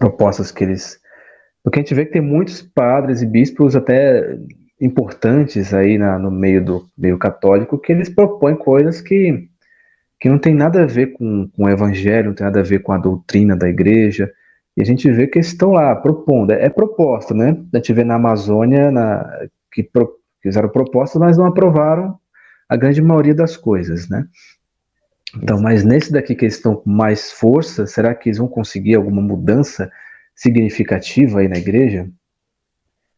propostas que eles... Porque a gente vê que tem muitos padres e bispos até importantes aí no meio do meio católico que eles propõem coisas que não tem nada a ver com o evangelho, não tem nada a ver com a doutrina da igreja. E a gente vê que eles estão lá propondo, é proposta, né? A gente vê na Amazônia fizeram propostas, mas não aprovaram a grande maioria das coisas, né? Então, mas nesse daqui que eles estão com mais força, será que eles vão conseguir alguma mudança significativa aí na igreja?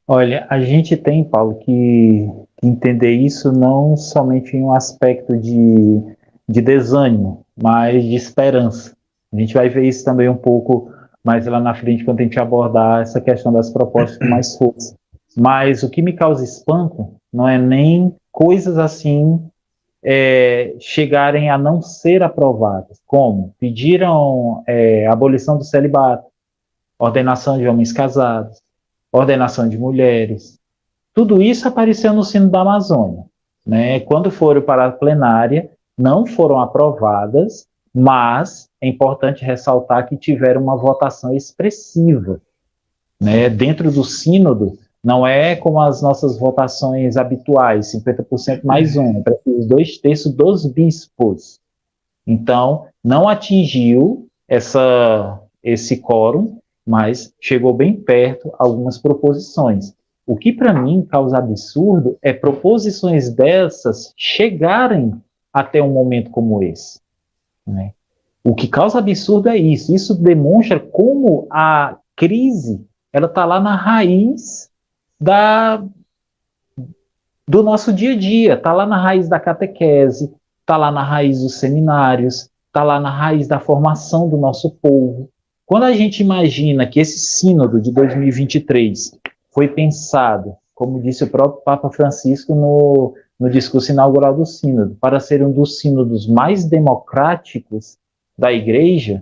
Olha, a gente tem, Paulo, que entender isso não somente em um aspecto de desânimo, mas de esperança. A gente vai ver isso também um pouco mais lá na frente, quando a gente abordar essa questão das propostas com mais força. Mas o que me causa espanto não é nem coisas assim chegarem a não ser aprovadas, como pediram abolição do celibato, ordenação de homens casados, ordenação de mulheres. Tudo isso apareceu no Sino da Amazônia, né? Quando foram para a plenária, não foram aprovadas, mas é importante ressaltar que tiveram uma votação expressiva, né? Dentro do sínodo, não é como as nossas votações habituais, 50% mais um, é preciso 2/3 dos bispos. Então, não atingiu esse quórum, mas chegou bem perto algumas proposições. O que para mim causa absurdo é proposições dessas chegarem até um momento como esse, né? O que causa absurdo é isso. Isso demonstra como a crise ela está lá na raiz do nosso dia a dia, está lá na raiz da catequese, está lá na raiz dos seminários, está lá na raiz da formação do nosso povo. Quando a gente imagina que esse sínodo de 2023 foi pensado, como disse o próprio Papa Francisco no discurso inaugural do sínodo, para ser um dos sínodos mais democráticos da Igreja,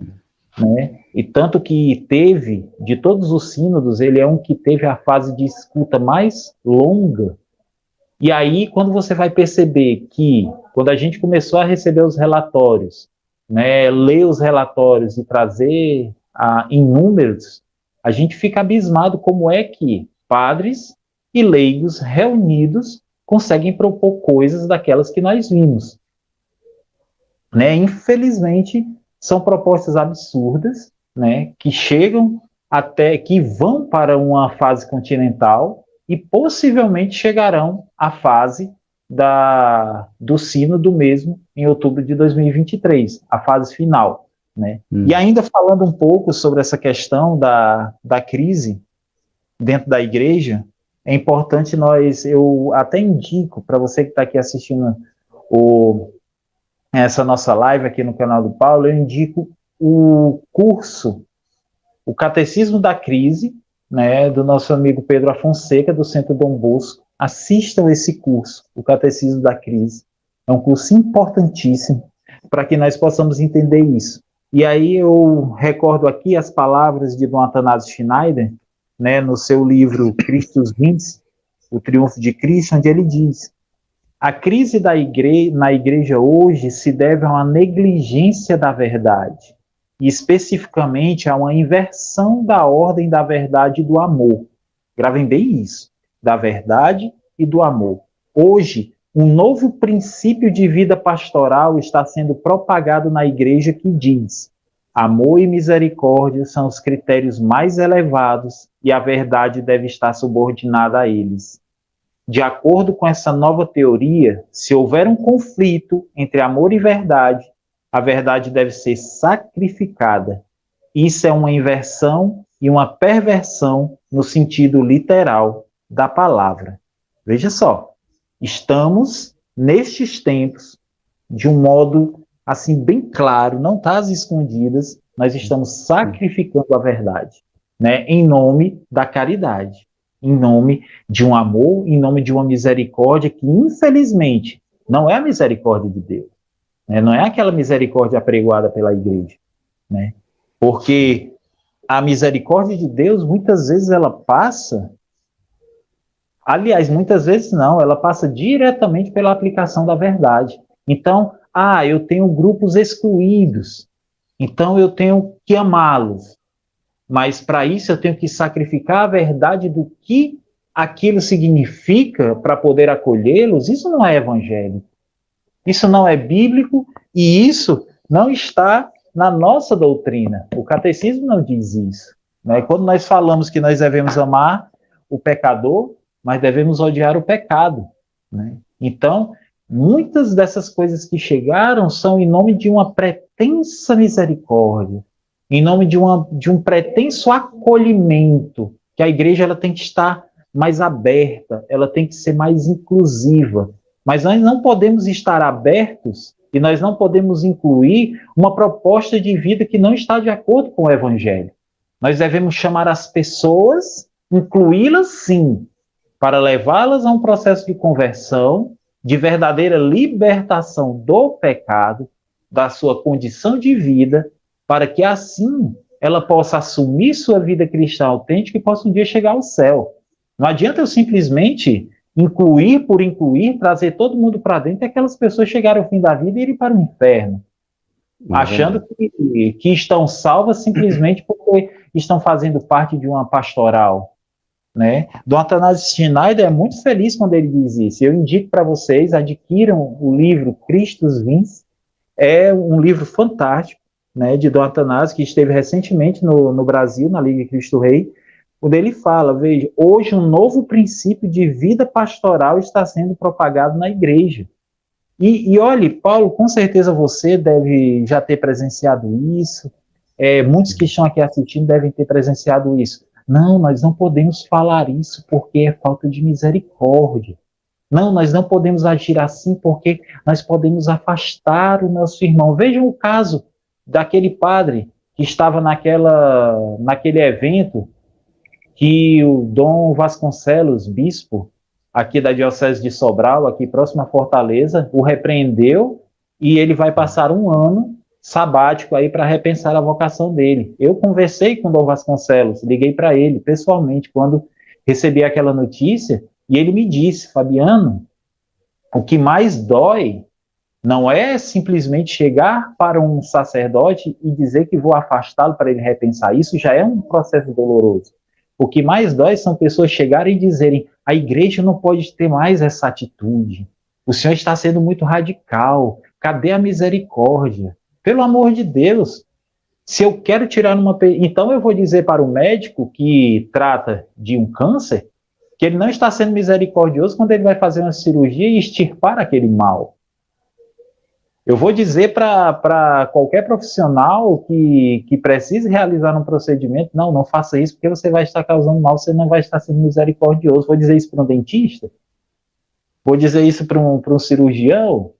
né? E tanto que teve, de todos os sínodos, ele é um que teve a fase de escuta mais longa. E aí, quando você vai perceber que, quando a gente começou a receber os relatórios, né, ler os relatórios e trazer em números, a gente fica abismado como é que padres e leigos reunidos conseguem propor coisas daquelas que nós vimos, né? Infelizmente, são propostas absurdas, né, que chegam até, que vão para uma fase continental e possivelmente chegarão à fase do sínodo mesmo em outubro de 2023, a fase final, né? E ainda falando um pouco sobre essa questão da crise dentro da igreja, é importante eu até indico para você que está aqui assistindo essa nossa live aqui no canal do Paulo, eu indico o curso, o Catecismo da Crise, né, do nosso amigo Pedro Afonseca, do Centro Dom Bosco. Assistam esse curso, o Catecismo da Crise. É um curso importantíssimo para que nós possamos entender isso. E aí eu recordo aqui as palavras de Dom Athanásio Schneider, né, no seu livro Christus Vince, O Triunfo de Cristo, onde ele diz: a crise na igreja hoje se deve a uma negligência da verdade, e especificamente a uma inversão da ordem da verdade e do amor. Gravem bem isso, da verdade e do amor. Hoje, um novo princípio de vida pastoral está sendo propagado na igreja que diz: amor e misericórdia são os critérios mais elevados e a verdade deve estar subordinada a eles. De acordo com essa nova teoria, se houver um conflito entre amor e verdade, a verdade deve ser sacrificada. Isso é uma inversão e uma perversão no sentido literal da palavra. Veja só, estamos nestes tempos, de um modo assim bem claro, não está às escondidas, nós estamos sacrificando a verdade, né, em nome da caridade, em nome de um amor, em nome de uma misericórdia que, infelizmente, não é a misericórdia de Deus, né? Não é aquela misericórdia apregoada pela igreja, né? Porque a misericórdia de Deus, muitas vezes, ela passa, aliás, muitas vezes não, ela passa diretamente pela aplicação da verdade. Então, eu tenho grupos excluídos, então eu tenho que amá-los. mas para isso eu tenho que sacrificar a verdade do que aquilo significa para poder acolhê-los. Isso não é evangelho. Isso não é bíblico e isso não está na nossa doutrina. O catecismo não diz isso, né? Quando nós falamos que nós devemos amar o pecador, mas devemos odiar o pecado, né? Então, muitas dessas coisas que chegaram são em nome de uma pretensa misericórdia, em nome de um pretenso acolhimento, que a igreja ela tem que estar mais aberta, ela tem que ser mais inclusiva. Mas nós não podemos estar abertos e nós não podemos incluir uma proposta de vida que não está de acordo com o Evangelho. Nós devemos chamar as pessoas, incluí-las sim, para levá-las a um processo de conversão, de verdadeira libertação do pecado, da sua condição de vida, para que assim ela possa assumir sua vida cristã autêntica e possa um dia chegar ao céu. Não adianta eu simplesmente incluir por incluir, trazer todo mundo para dentro e aquelas pessoas chegarem ao fim da vida e irem para o inferno, achando que estão salvas simplesmente porque estão fazendo parte de uma pastoral, né? Dom Athanásio Schneider é muito feliz quando ele diz isso. Eu indico para vocês, adquiram o livro Christus Vins, é um livro fantástico, né, de Dom Athanásio, que esteve recentemente no Brasil, na Liga Cristo Rei, onde ele fala, veja, hoje um novo princípio de vida pastoral está sendo propagado na igreja. E olhe, Paulo, com certeza você deve já ter presenciado isso, muitos que estão aqui assistindo devem ter presenciado isso. Não, nós não podemos falar isso porque é falta de misericórdia. Não, nós não podemos agir assim porque nós podemos afastar o nosso irmão. Vejam o caso daquele padre que estava naquele evento que o Dom Vasconcelos, bispo aqui da Diocese de Sobral, aqui próximo a Fortaleza, o repreendeu e ele vai passar um ano sabático aí para repensar a vocação dele. Eu conversei com o Dom Vasconcelos, liguei para ele pessoalmente quando recebi aquela notícia e ele me disse, Fabiano, o que mais dói não é simplesmente chegar para um sacerdote e dizer que vou afastá-lo para ele repensar. Isso já é um processo doloroso. O que mais dói são pessoas chegarem e dizerem a igreja não pode ter mais essa atitude. O senhor está sendo muito radical. Cadê a misericórdia? Pelo amor de Deus. Se eu quero tirar então eu vou dizer para o médico que trata de um câncer que ele não está sendo misericordioso quando ele vai fazer uma cirurgia e extirpar aquele mal. Eu vou dizer para qualquer profissional que precise realizar um procedimento, não faça isso porque você vai estar causando mal, você não vai estar sendo misericordioso. Vou dizer isso para um dentista? Vou dizer isso para um cirurgião?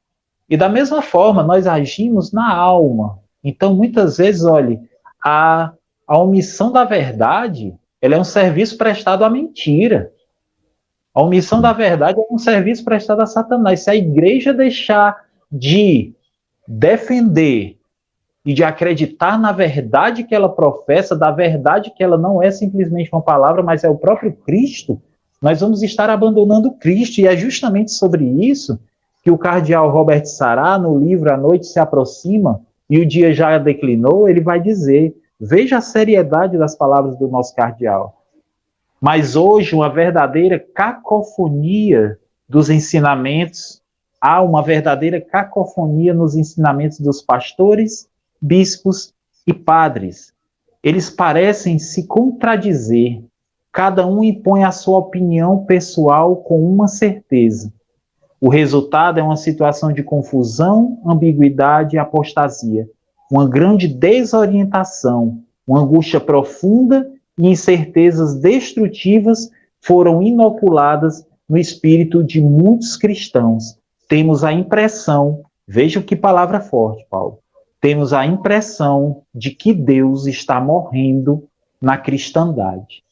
E da mesma forma, nós agimos na alma. Então, muitas vezes, olhe, a omissão da verdade, ela é um serviço prestado à mentira. A omissão da verdade é um serviço prestado a Satanás. Se a igreja deixar de defender e de acreditar na verdade que ela professa, da verdade que ela não é simplesmente uma palavra, mas é o próprio Cristo, nós vamos estar abandonando Cristo. E é justamente sobre isso que o cardeal Robert Sará, no livro A Noite se Aproxima e o Dia Já Declinou, ele vai dizer, veja a seriedade das palavras do nosso cardeal. Mas hoje uma verdadeira cacofonia dos ensinamentos, há uma verdadeira cacofonia nos ensinamentos dos pastores, bispos e padres. Eles parecem se contradizer. Cada um impõe a sua opinião pessoal com uma certeza. O resultado é uma situação de confusão, ambiguidade e apostasia. Uma grande desorientação, uma angústia profunda e incertezas destrutivas foram inoculadas no espírito de muitos cristãos. Temos a impressão, veja que palavra forte, Paulo, temos a impressão de que Deus está morrendo na cristandade.